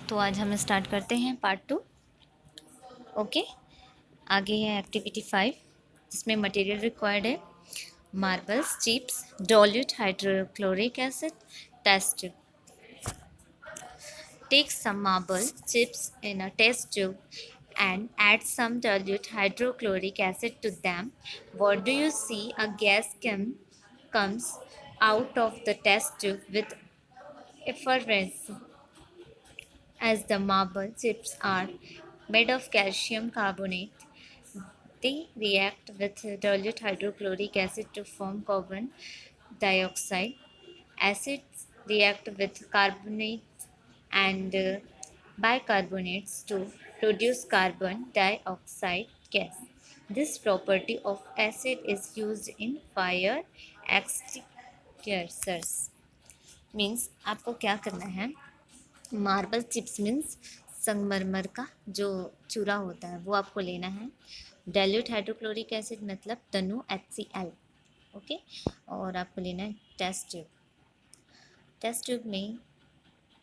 तो आज हम स्टार्ट करते हैं पार्ट 2। ओके, आगे है एक्टिविटी 5 जिसमें मटेरियल रिक्वायर्ड है marbles, chips, dilute hydrochloric acid, test tube. Take some marble chips in a test tube and add some dilute hydrochloric acid to them. What do you see? A gas comes out of the test tube with effervescence. As the marble chips are made of calcium carbonate, they react with dilute hydrochloric acid to form carbon dioxide. Acids react with carbonates and bicarbonates to produce carbon dioxide gas. This property of acid is used in fire extinguishers. Means आपको क्या करना है, marble chips means संगमरमर का जो चूरा होता है वो आपको लेना है। डाइल्यूट हाइड्रोक्लोरिक एसिड मतलब तनु HCl। ओके, और आपको लेना है टेस्ट ट्यूब। टेस्ट ट्यूब में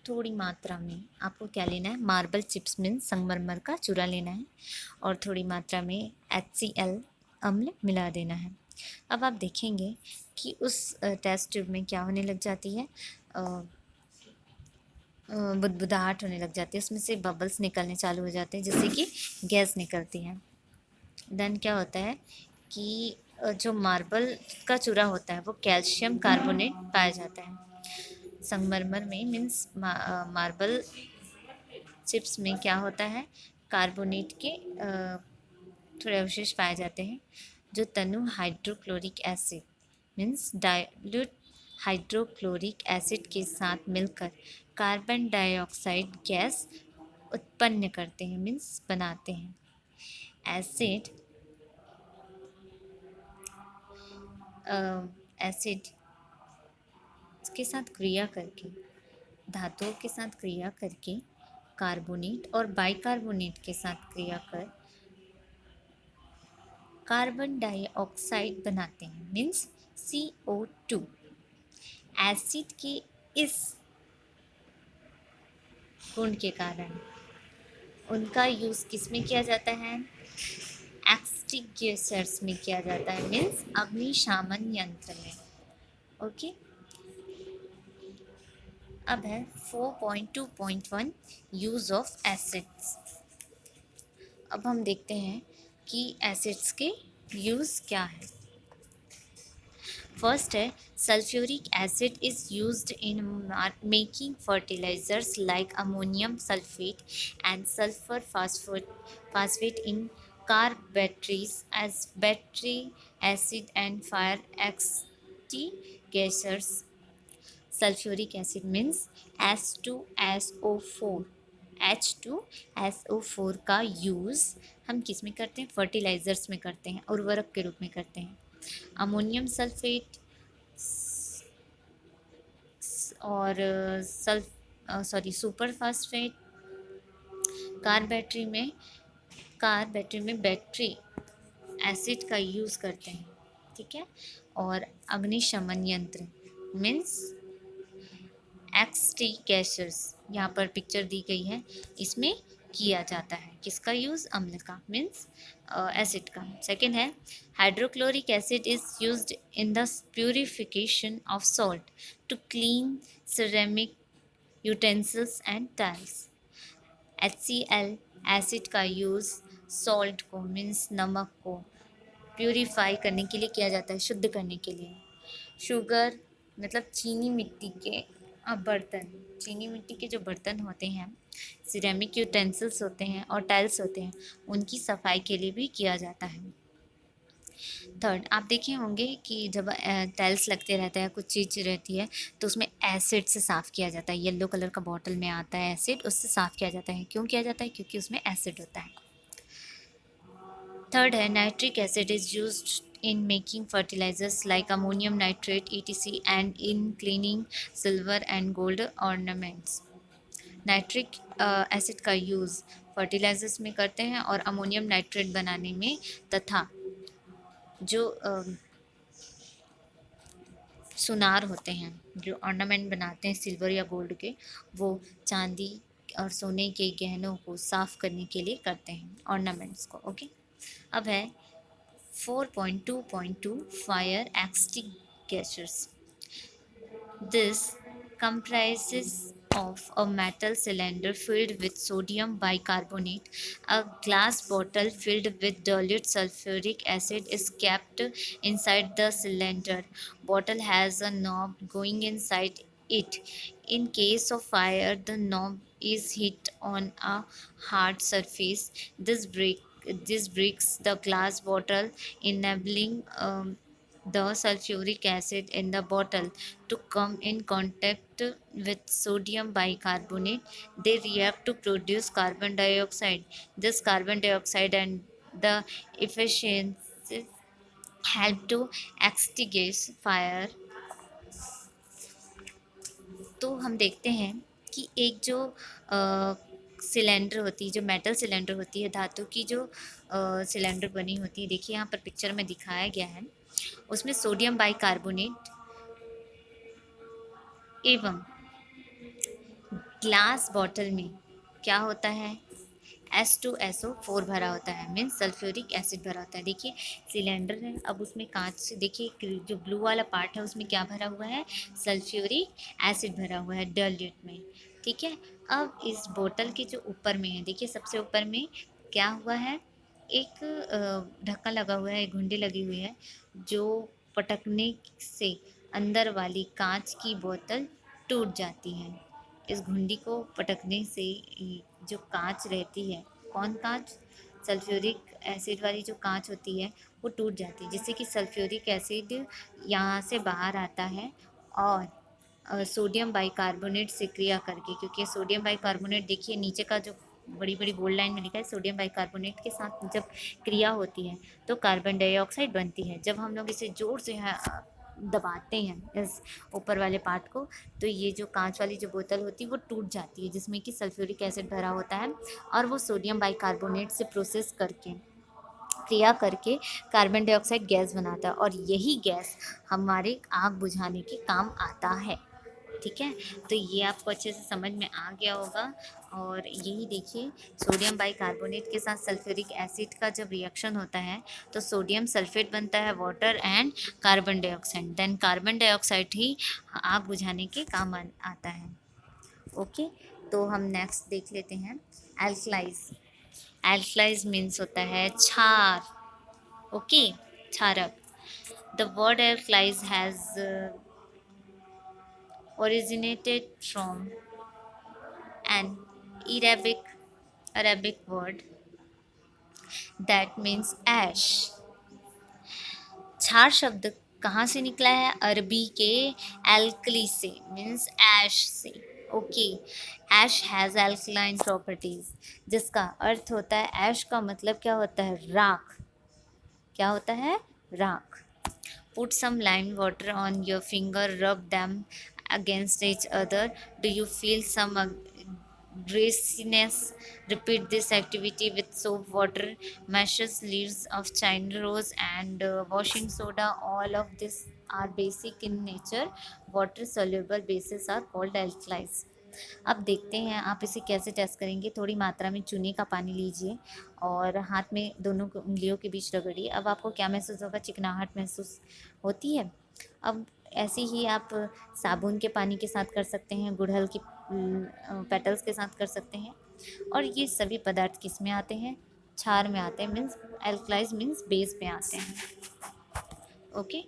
थोड़ी मात्रा में आपको क्या लेना है, मार्बल चिप्स मीन्स संगमरमर का चूरा लेना है और थोड़ी मात्रा में HCl अम्ल मिला देना है। अब आप देखेंगे कि उस टेस्ट ट्यूब में क्या होने लग जाती है, बुदबुदाहट होने लग जाती है, उसमें से बबल्स निकलने चालू हो जाते हैं जिससे कि गैस निकलती है। देन क्या होता है कि जो मार्बल का चूरा होता है वो कैल्शियम कार्बोनेट पाया जाता है। संगमरमर में मीन्स मार्बल चिप्स में क्या होता है, कार्बोनेट के थोड़े अवशेष पाए जाते हैं जो तनु hydrochloric acid means dilute hydrochloric acid के साथ मिलकर कार्बन डाइऑक्साइड गैस उत्पन्न करते हैं मीन्स बनाते हैं। एसिड एसिड के साथ क्रिया करके, धातुओं के साथ क्रिया करके कार्बोनेट और बाइकार्बोनेट के साथ क्रिया कर कार्बन डाइऑक्साइड बनाते हैं मीन्स CO2। एसिड के इस गुण के कारण उनका यूज़ किस में किया जाता है, एक्सटिंग्विशर्स में किया जाता है मीन्स अग्निशामन यंत्र में। ओके, अब है 4.2.1 यूज़ ऑफ एसिड्स। अब हम देखते हैं कि एसिड्स के यूज़ क्या है। फर्स्ट है sulphuric acid is used in making fertilizers like ammonium sulphate and sulphur phosphate in car batteries as battery acid and fire extinguishers. Sulphuric acid means H2SO4 H2SO4 का यूज़ हम किस में करते हैं, फर्टिलाइज़र्स में करते हैं, उर्वरक के रूप में करते हैं। अमोनियम सल्फेट और सुपर फास्फेट कार बैटरी में बैटरी एसिड का यूज़ करते हैं, ठीक है। और अग्निशमन यंत्र मीन्स एक्सटिंग्विशर्स, यहाँ पर पिक्चर दी गई है, इसमें किया जाता है किसका यूज़, अम्ल का मीन्स एसिड का। सेकेंड है hydrochloric acid is used in the purification of salt to clean ceramic utensils and tiles. HCl acid का यूज़ सॉल्ट को मीन्स नमक को प्यूरिफाई करने के लिए किया जाता है, शुद्ध करने के लिए। शुगर मतलब चीनी मिट्टी के बर्तन, चीनी मिट्टी के जो बर्तन होते हैं, सिरेमिक यूटेंसिल्स होते हैं और टाइल्स होते हैं, उनकी सफाई के लिए भी किया जाता है। थर्ड, आप देखे होंगे कि जब टाइल्स लगते रहते हैं, कुछ चीज़ रहती है तो उसमें एसिड से साफ़ किया जाता है। येलो कलर का बॉटल में आता है एसिड, उससे साफ़ किया जाता है। क्यों किया जाता है, क्योंकि उसमें एसिड होता है। थर्ड है nitric acid is used in making fertilizers like ammonium nitrate etc and in cleaning silver and gold ornaments. Nitric acid का यूज़ फर्टिलाइजर्स में करते हैं और अमोनियम नाइट्रेट बनाने में, तथा जो सुनार होते हैं, जो ऑर्नामेंट बनाते हैं सिल्वर या गोल्ड के, वो चांदी और सोने के गहनों को साफ करने के लिए करते हैं, ऑर्नामेंट्स को। ओके, अब है 4.2.2 fire extinguishers. This comprises of a metal cylinder filled with sodium bicarbonate. A glass bottle filled with dilute sulfuric acid is kept inside the cylinder. Bottle has a knob going inside it. In case of fire, the knob is hit on a hard surface. This breaks the glass bottle, enabling the sulfuric acid in the bottle to come in contact with sodium bicarbonate. They react to produce carbon dioxide. This carbon dioxide and the efficiency help to extinguish fire. तो हम देखते हैं कि एक जो cylinder होती है, जो मेटल सिलेंडर होती है, धातु की जो सिलेंडर बनी होती है, देखिए यहाँ पर पिक्चर में दिखाया गया है, उसमें सोडियम बाइकार्बोनेट एवं ग्लास बॉटल में क्या होता है, H2SO4 भरा होता है, मीन्स सल्फ्यूरिक एसिड भरा होता है। देखिए सिलेंडर है, अब उसमें कांच से देखिए जो ब्लू वाला पार्ट है उसमें क्या भरा हुआ है, सल्फ्यूरिक एसिड भरा हुआ है डाइल्यूट में। ठीक है, अब इस बोतल के जो ऊपर में है, देखिए सबसे ऊपर में क्या हुआ है, एक ढक्कन लगा हुआ है, एक घुंडी लगी हुई है, जो पटकने से अंदर वाली कांच की बोतल टूट जाती है। इस घुंडी को पटकने से जो कांच रहती है, कौन कांच, सल्फ्यूरिक एसिड वाली जो कांच होती है वो टूट जाती है, जिससे कि सल्फ्यूरिक एसिड यहाँ से बाहर आता है और सोडियम बाइकार्बोनेट से क्रिया करके, क्योंकि सोडियम बाइकार्बोनेट देखिए नीचे का जो बड़ी बड़ी बोल्ड लाइन में लिखा है, सोडियम बाइकार्बोनेट के साथ जब क्रिया होती है तो कार्बन डाइऑक्साइड बनती है। जब हम लोग इसे जोर से दबाते हैं इस ऊपर वाले पार्ट को, तो ये जो कांच वाली जो बोतल होती है वो टूट जाती है, जिसमें कि सल्फ्यूरिक एसिड भरा होता है और वो सोडियम बाइकार्बोनेट से प्रोसेस करके, क्रिया करके कार्बन डाइऑक्साइड गैस बनाता है, और यही गैस हमारे आग बुझाने के काम आता है। ठीक है, तो ये आपको अच्छे से समझ में आ गया होगा। और यही देखिए, सोडियम बाइकार्बोनेट के साथ सल्फ्यूरिक एसिड का जब रिएक्शन होता है तो सोडियम सल्फेट बनता है, water and carbon dioxide, then carbon dioxide ही आग बुझाने के काम आता है। ओके, तो हम नेक्स्ट देख लेते हैं एल्कलाइज। एल्कलाइज मीन्स होता है क्षार। ओके, क्षारक। The word alkalis has originated from an Arabic word that means ash. क्षार शब्द कहाँ से निकला है, अरबी के एल्कली से, मीन्स ऐश से। Okay, ash has alkaline properties, जिसका अर्थ होता है, ऐश का मतलब क्या होता है, राख। क्या होता है, राख। Put some lime water on your finger, rub them against each other. Do you feel some greasiness? Repeat this activity with soap water, meshes, leaves of China rose, and washing soda. All of this are basic in nature. Water soluble bases are called alkalis. अब देखते हैं आप इसे कैसे test करेंगे। थोड़ी मात्रा में चूने का पानी लीजिए और हाथ में दोनों उंगलियों के बीच रगड़िए। अब आपको क्या महसूस होगा, चिकनाहट महसूस होती है। अब ऐसे ही आप साबुन के पानी के साथ कर सकते हैं, गुड़हल की पेटल्स के साथ कर सकते हैं। और ये सभी पदार्थ किस में आते हैं, क्षार में आते हैं, मीन्स एल्कलाइज मीन्स बेस में आते हैं। ओके,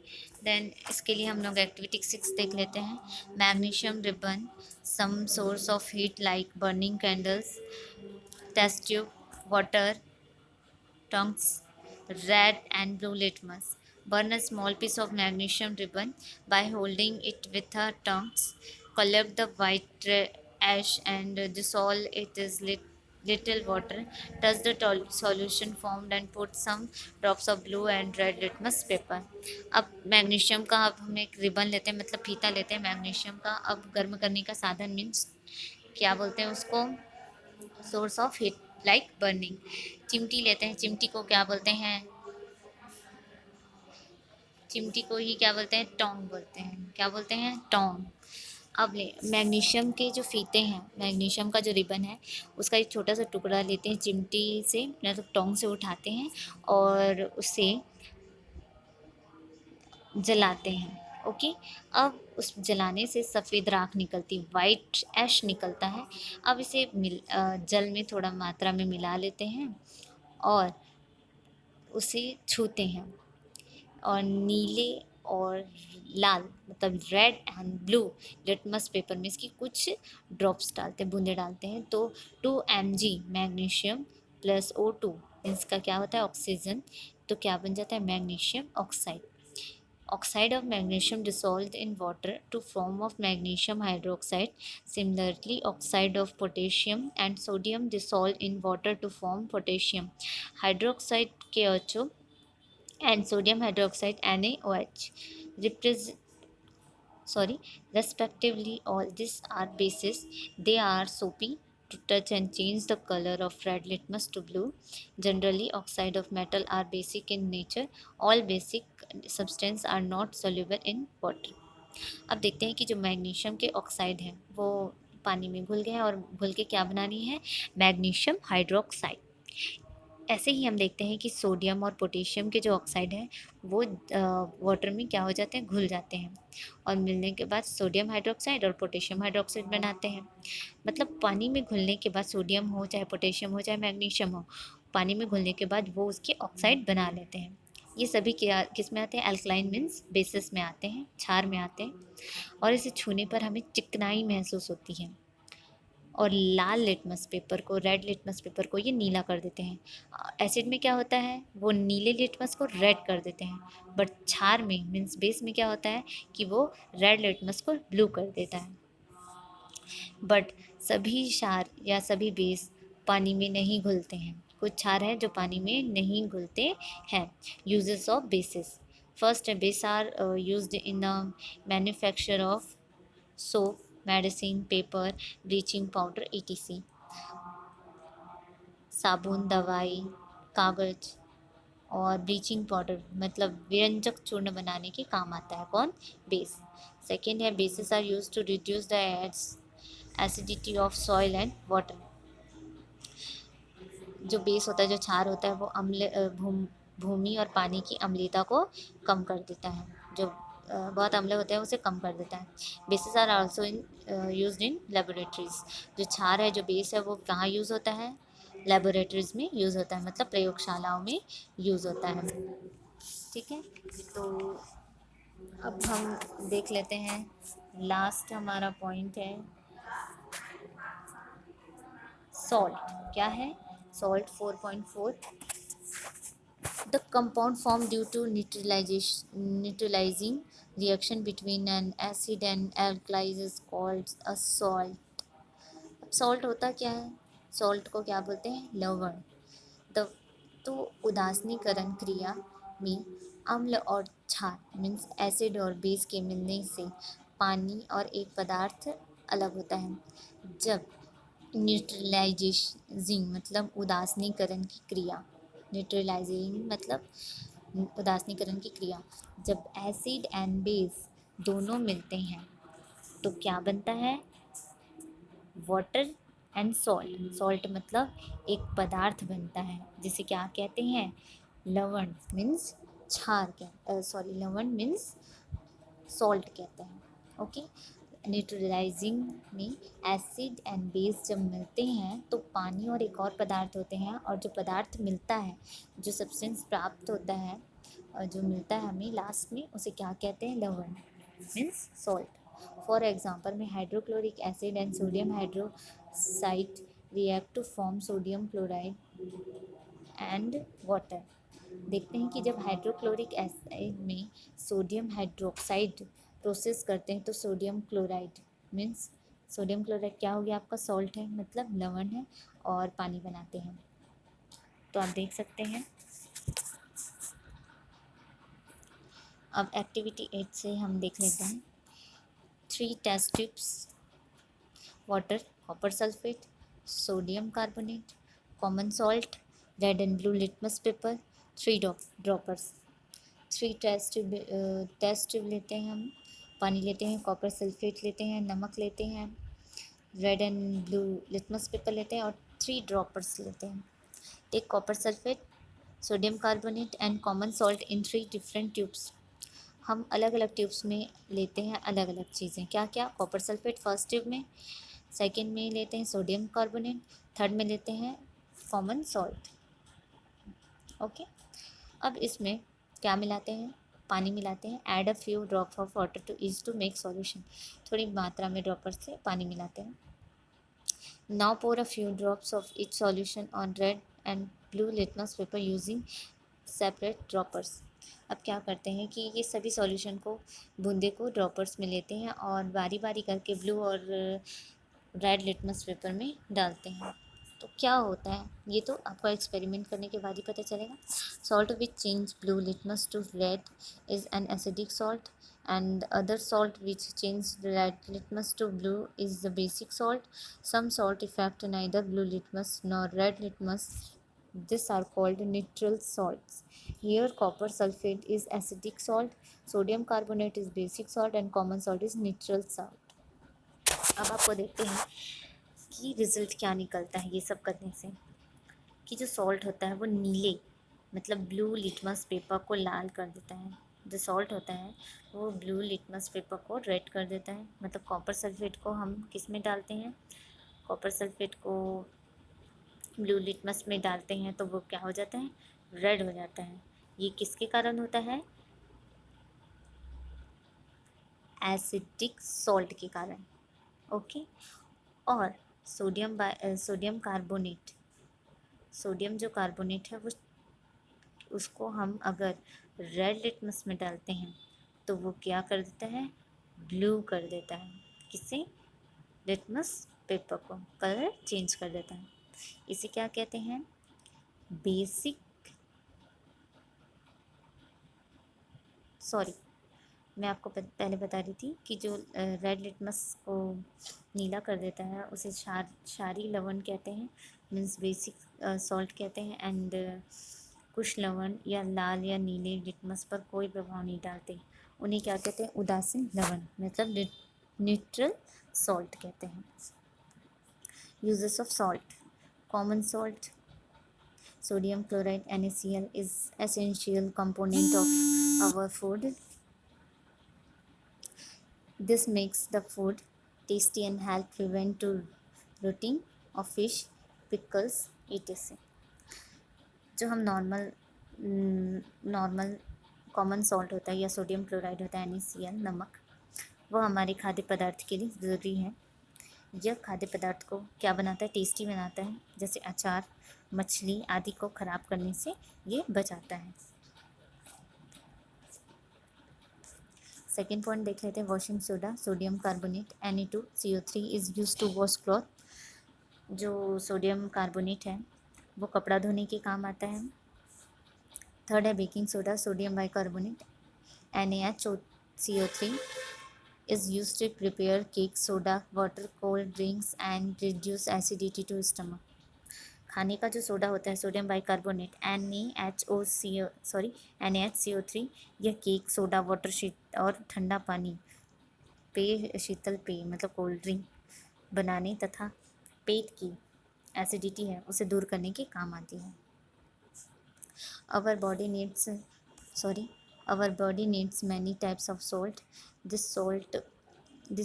देन इसके लिए हम लोग एक्टिविटी 6 देख लेते हैं। Magnesium ribbon, some source of heat like burning candles, test tube, water, tongues, red and blue litmus. Burn a small piece of magnesium ribbon by holding it with our tongues. Collect the white ash and dissolve it in little water. Touch the solution formed and put some drops of blue and red litmus paper. अब magnesium का, अब हम एक ribbon लेते हैं, मतलब फीता लेते हैं मैग्नीशियम का। अब गर्म करने का साधन मीन्स क्या बोलते हैं उसको, source of heat like burning. चिमटी लेते हैं, चिमटी को क्या बोलते हैं, चिमटी को ही क्या बोलते हैं, टोंग बोलते हैं। क्या बोलते हैं, टोंग। अब ले मैग्नीशियम के जो फीते हैं, मैग्नीशियम का जो रिबन है, उसका एक छोटा सा टुकड़ा लेते हैं, चिमटी से मतलब टोंग से उठाते हैं और उसे जलाते हैं। ओके, अब उस जलाने से सफ़ेद राख निकलती, वाइट ऐश निकलता है। अब इसे जल में थोड़ा मात्रा में मिला लेते हैं और उसे छूते हैं और नीले और लाल मतलब red and blue litmus paper में इसकी कुछ ड्रॉप्स डालते हैं, बूंदे डालते हैं। तो 2 mg मैग्नीशियम प्लस O2, इसका क्या होता है ऑक्सीजन, तो क्या बन जाता है magnesium oxide. Oxide of magnesium dissolved in water to form of magnesium hydroxide. Similarly, oxide of potassium and sodium dissolved in water to form potassium hydroxide KHO and sodium hydroxide NaOH. Repres- sorry, respectively. All these are bases. They are soapy to touch and change the color of red litmus to blue. Generally, oxide of metal are basic in nature. All basic substance are not soluble in water. अब देखते हैं कि जो magnesium के oxide हैं वो पानी में घुल गए हैं और घुल के क्या बना रही है मैग्नीशियम हाइड्रोक्साइड। ऐसे ही हम देखते हैं कि सोडियम और पोटेशियम के जो ऑक्साइड हैं वो वाटर में क्या हो जाते हैं घुल जाते हैं और मिलने के बाद सोडियम हाइड्रोक्साइड और पोटेशियम हाइड्रोक्साइड बनाते हैं। मतलब पानी में घुलने के बाद सोडियम हो चाहे पोटेशियम हो चाहे मैग्नीशियम हो, पानी में घुलने के बाद वो उसके ऑक्साइड बना लेते हैं। ये सभी क्या किस में आते हैं अल्कलाइन मीन्स बेसिस में आते हैं, क्षार में आते हैं और इसे छूने पर हमें चिकनाई महसूस होती है। और लाल लिटमस पेपर को रेड लिटमस पेपर को ये नीला कर देते हैं। एसिड में क्या होता है वो नीले लिटमस को रेड कर देते हैं, बट क्षार में मीन्स बेस में क्या होता है कि वो रेड लिटमस को ब्लू कर देता है। बट सभी क्षार या सभी बेस पानी में नहीं घुलते हैं, कुछ क्षार हैं जो पानी में नहीं घुलते हैं। Uses of bases, first base are used in the manufacture of soap, medicine, paper, bleaching powder, etc. साबुन, दवाई, कागज और ब्लीचिंग पाउडर मतलब व्यंजक चूर्ण बनाने के काम आता है कौन बेस। सेकेंड है bases are use to reduce the acidity of soil and water. जो बेस होता है जो क्षार होता है वो भूमि और पानी की अम्लीयता को कम कर देता है। जो बहुत अम्ल होते हैं उसे कम कर देता है। Bases are also in used in laboratories. जो क्षार है जो बेस है वो कहाँ यूज़ होता है लेबोरेटरीज में यूज़ होता है मतलब प्रयोगशालाओं में यूज़ होता है। ठीक है, तो अब हम देख लेते हैं लास्ट हमारा पॉइंट है सॉल्ट। क्या है salt 4.4, the compound formed due to neutralizing reaction between an acid and alkali is called a salt। अब सॉल्ट होता क्या है, सॉल्ट को क्या बोलते हैं लवण। द तो उदासीनीकरण क्रिया में अम्ल और क्षार मीन्स एसिड और बेस के मिलने से पानी और एक पदार्थ अलग होता है। जब न्यूट्रलाइजिंग मतलब उदासीनीकरण की क्रिया, न्यूट्रलाइजिंग मतलब उदासीनीकरण की क्रिया, जब एसिड एंड बेस दोनों मिलते हैं तो क्या बनता है वाटर एंड सॉल्ट। सॉल्ट मतलब एक पदार्थ बनता है जिसे क्या कहते हैं लवण मीन्स क्षार सॉरी लवण मीन्स सॉल्ट कहते हैं। ओके, न्यूट्रलाइजिंग में एसिड एंड बेस जब मिलते हैं तो पानी और एक और पदार्थ होते हैं और जो पदार्थ मिलता है जो सब्सटेंस प्राप्त होता है और जो मिलता है हमें लास्ट में उसे क्या कहते हैं लवण मीन्स सॉल्ट। फॉर एग्जाम्पल में hydrochloric acid and sodium hydroxide react to form sodium chloride and water. देखते हैं कि जब हाइड्रोक्लोरिक एसिड में सोडियम हाइड्रोक्साइड प्रोसेस करते हैं तो sodium chloride means sodium chloride क्या हो गया आपका सॉल्ट है मतलब लवण है और पानी बनाते हैं। तो आप देख सकते हैं। अब एक्टिविटी 8 से हम देख लेते हैं 3 test tubes water copper sulphate sodium carbonate common salt red and blue litmus paper 3 droppers. 3 test tube लेते हैं हम पानी लेते हैं, कॉपर सल्फेट लेते हैं, नमक लेते हैं, red and blue litmus paper लेते हैं और 3 ड्रॉपर्स लेते हैं। Take copper sulphate, sodium carbonate and common salt in 3 different tubes. हम अलग अलग ट्यूब्स में लेते हैं अलग अलग चीज़ें। क्या क्या? कॉपर सल्फेट फर्स्ट ट्यूब में, सेकेंड में लेते हैं सोडियम कार्बोनेट, थर्ड में लेते हैं कॉमन सॉल्ट। ओके, अब इसमें क्या मिलाते हैं? पानी मिलाते हैं। Add a few drop of water to each to make solution. थोड़ी मात्रा में ड्रॉपर से पानी मिलाते हैं। Now pour a few drops of each solution on red and blue litmus paper using separate droppers. अब क्या करते हैं कि ये सभी सॉल्यूशन को, बूंदे को ड्रॉपर्स में लेते हैं और बारी बारी करके ब्लू और रेड लिटमस पेपर में डालते हैं। तो क्या होता है ये तो आपको एक्सपेरिमेंट करने के बाद ही पता चलेगा। Salt which change blue litmus to red is an acidic salt and other salt which change red litmus to blue is the basic salt. Some salt affect neither blue litmus nor red litmus. These are called neutral salts. Here copper sulfate is acidic salt, sodium carbonate is basic salt and common salt is neutral salt. अब आपको देखते हैं कि result क्या निकलता है ये सब करने से। कि जो सॉल्ट होता है वो नीले, मतलब ब्लू लिटमस पेपर को लाल कर देता है। जो सॉल्ट होता है वो ब्लू लिटमस पेपर को रेड कर देता है। मतलब कॉपर सल्फेट को हम किस में डालते हैं? कॉपर सल्फेट को ब्लू लिटमस में डालते हैं तो वो क्या हो जाता है? रेड हो जाता है। ये किसके कारण होता है? एसिडिक सॉल्ट के कारण। ओके, और सोडियम कार्बोनेट, सोडियम जो कार्बोनेट है वो, उसको हम अगर रेड लिटमस में डालते हैं तो वो क्या कर देता है? ब्लू कर देता है। किसे? लिटमस पेपर को कलर चेंज कर देता है। इसे क्या कहते हैं? बेसिक, सॉरी मैं आपको पहले बता रही थी कि जो रेड लिटमस को नीला कर देता है उसे क्षारीय लवण कहते हैं, मीन्स बेसिक सॉल्ट कहते हैं। एंड कुछ लवण या लाल या नीले लिटमस पर कोई प्रभाव नहीं डालते, उन्हें क्या कहते हैं? उदासीन लवण, मतलब न्यूट्रल सॉल्ट कहते हैं। Uses of salt. Common salt, sodium chloride NaCl is essential component of our food. This makes the food tasty and help prevent to rotting of fish, pickles, etc. जो हम नॉर्मल कॉमन सॉल्ट होता है या sodium chloride होता है NaCl, नमक, वो हमारे खाद्य पदार्थ के लिए ज़रूरी है। यह खाद्य पदार्थ को क्या बनाता है? टेस्टी बनाता है। जैसे अचार, मछली आदि को ख़राब करने से ये बचाता है। सेकेंड पॉइंट देख लेते हैं, washing soda, sodium carbonate Na2CO3 is use to wash cloth. जो सोडियम कार्बोनेट है वो कपड़ा धोने के काम आता है। थर्ड है baking soda, sodium bicarbonate NaHCO3 is used to prepare cake, soda, water, cold drinks and reduce acidity to stomach. खाने का जो सोडा होता है सोडियम बाइकार्बोनेट NaHCO3, यह केक, सोडा, वाटर शीट और ठंडा पानी, पेय, शीतल पेय मतलब कोल्ड ड्रिंक बनाने तथा पेट की एसिडिटी है उसे दूर करने के काम आती है। Our body needs our body needs many types of salt. These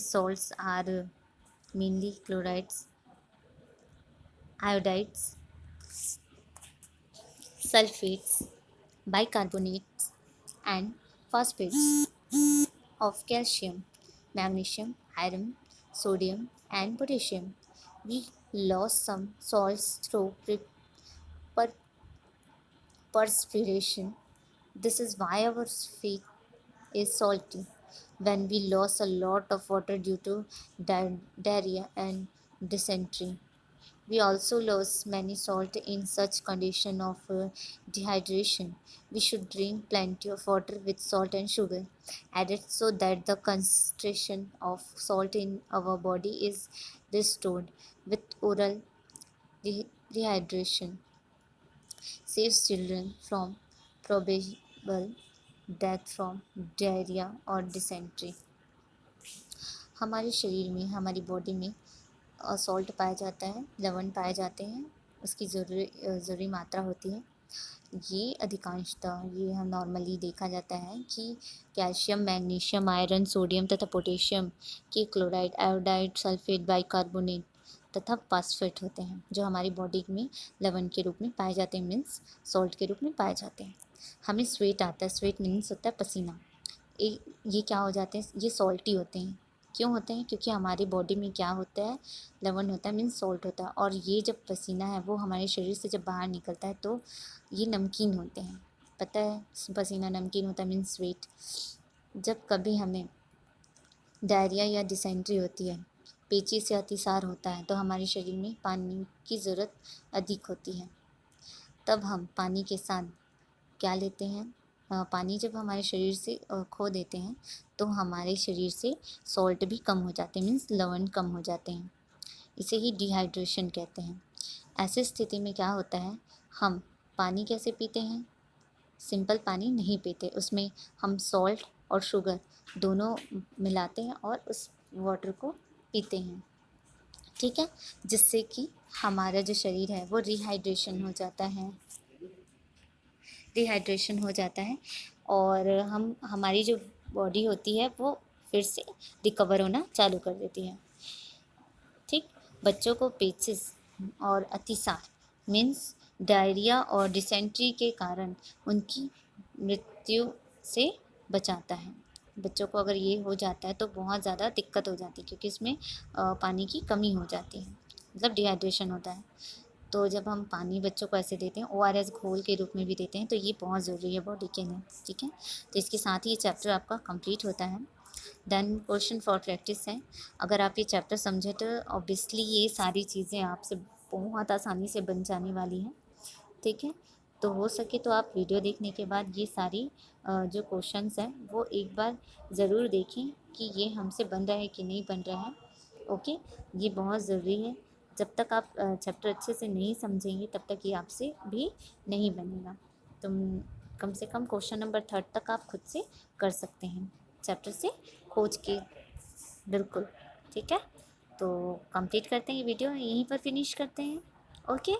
salts are mainly chlorides, iodides, sulfates, bicarbonates, and phosphates of calcium, magnesium, iron, sodium, and potassium. We lost some salts through per- perspiration. This is why our feet is salty. When we lose a lot of water due to diarrhea and dysentery, we also lose many salt in such condition of dehydration. We should drink plenty of water with salt and sugar added so that the concentration of salt in our body is restored. With oral dehydration saves children from probable death from diarrhea or dysentery. हमारे शरीर में, हमारी body में salt पाया जाता है, लवण पाए जाते हैं, उसकी ज़रूरी मात्रा होती है। ये अधिकांशतः ये हम नॉर्मली देखा जाता है कि कैल्शियम, मैग्नीशियम, आयरन, सोडियम तथा पोटेशियम के क्लोराइड, आयोडाइड, सल्फेट, बाइकार्बोनेट तथा फास्फेट होते हैं, जो हमारी बॉडी में लवण के रूप में पाए जाते हैं, मीन्स सॉल्ट के रूप में पाए जाते हैं। हमें स्वेट आता है, स्वेट मीन्स होता है पसीना। ये क्या हो जाते हैं, ये सॉल्टी होते हैं। क्यों होते हैं? क्योंकि हमारी बॉडी में क्या होता है, लवण होता है, मीन्स सॉल्ट होता है, और ये जब पसीना है वो हमारे शरीर से जब बाहर निकलता है तो ये नमकीन होते हैं। पता है, पसीना नमकीन होता है, मीन्स स्वेट। जब कभी हमें डायरिया या डिसेंट्री होती है, पेचिश या अतिसार होता है, तो हमारे शरीर में पानी की ज़रूरत अधिक होती है। तब हम पानी के साथ क्या लेते हैं, पानी जब हमारे शरीर से खो देते हैं तो हमारे शरीर से सॉल्ट भी कम हो जाते हैं, मीन्स लवण कम हो जाते हैं। इसे ही डिहाइड्रेशन कहते हैं। ऐसी स्थिति में क्या होता है, हम पानी कैसे पीते हैं? सिंपल पानी नहीं पीते, उसमें हम सॉल्ट और शुगर दोनों मिलाते हैं और उस वाटर को पीते हैं, ठीक है, जिससे कि हमारा जो शरीर है वो डिहाइड्रेशन हो जाता है और हमारी जो बॉडी होती है वो फिर से रिकवर होना चालू कर देती है। ठीक, बच्चों को पेचिश और अतिसार मीन्स डायरिया और डिसेंट्री के कारण उनकी मृत्यु से बचाता है। बच्चों को अगर ये हो जाता है तो बहुत ज़्यादा दिक्कत हो जाती है, क्योंकि इसमें पानी की कमी हो जाती है, मतलब डिहाइड्रेशन होता है। तो जब हम पानी बच्चों को ऐसे देते हैं, ORS घोल के रूप में भी देते हैं, तो ये बहुत ज़रूरी है बॉडी के लिए, ठीक है। तो इसके साथ ही ये चैप्टर आपका कंप्लीट होता है। देन क्वेश्चन फॉर प्रैक्टिस है। अगर आप ये चैप्टर समझे तो ऑब्वियसली ये सारी चीज़ें आपसे बहुत आसानी से बन जाने वाली हैं, ठीक है। तो हो सके तो आप वीडियो देखने के बाद ये सारी जो क्वेश्चंस हैं वो एक बार ज़रूर देखें कि ये हमसे बन रहा है कि नहीं बन रहा है। ओके, ये बहुत ज़रूरी है। जब तक आप चैप्टर अच्छे से नहीं समझेंगे तब तक ये आपसे भी नहीं बनेगा। तुम कम से कम क्वेश्चन नंबर 3 तक आप खुद से कर सकते हैं, चैप्टर से खोज के, बिल्कुल, ठीक है। तो कंप्लीट करते हैं, ये वीडियो यहीं पर फिनिश करते हैं। ओके।